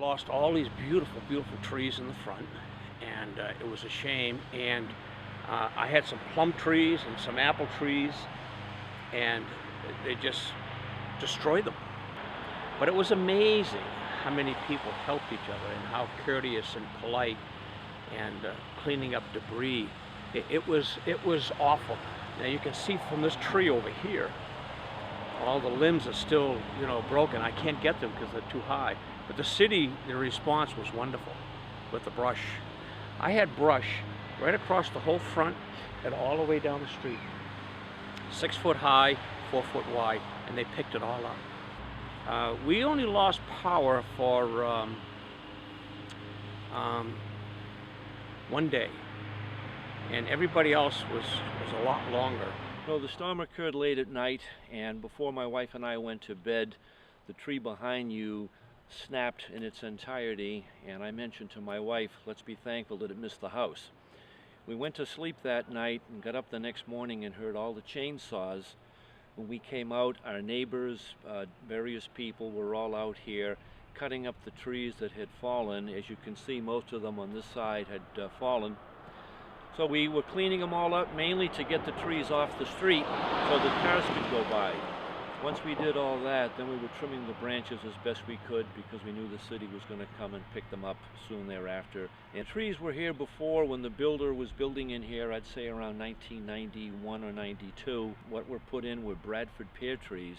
lost all these beautiful, beautiful trees in the front, and it was a shame. And I had some plum trees and some apple trees, and they just destroyed them. But it was amazing how many people helped each other and how courteous and polite and cleaning up debris. It was awful. Now you can see from this tree over here, all the limbs are still, broken. I can't get them because they're too high. But the city, the response was wonderful with the brush. I had brush right across the whole front and all the way down the street. 6 foot high, 4 foot wide, and they picked it all up. We only lost power for 1 day, and everybody else was a lot longer. So the storm occurred late at night, and before my wife and I went to bed, the tree behind you snapped in its entirety, and I mentioned to my wife, let's be thankful that it missed the house. We went to sleep that night and got up the next morning and heard all the chainsaws. When we came out, our neighbors, various people were all out here cutting up the trees that had fallen. As you can see, most of them on this side had fallen. So we were cleaning them all up, mainly to get the trees off the street so that cars could go by. Once we did all that, then we were trimming the branches as best we could because we knew the city was going to come and pick them up soon thereafter. And trees were here before when the builder was building in here, I'd say around 1991 or 92. What were put in were Bradford pear trees.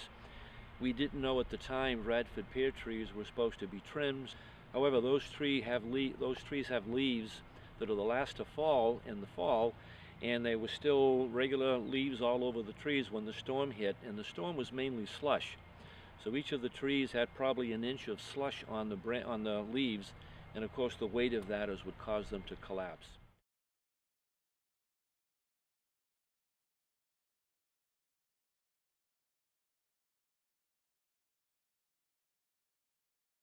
We didn't know at the time Bradford pear trees were supposed to be trimmed. However, those trees have leaves that are the last to fall in the fall, and there were still regular leaves all over the trees when the storm hit, and the storm was mainly slush. So each of the trees had probably an inch of slush on the leaves, and of course the weight of that is what caused them to collapse.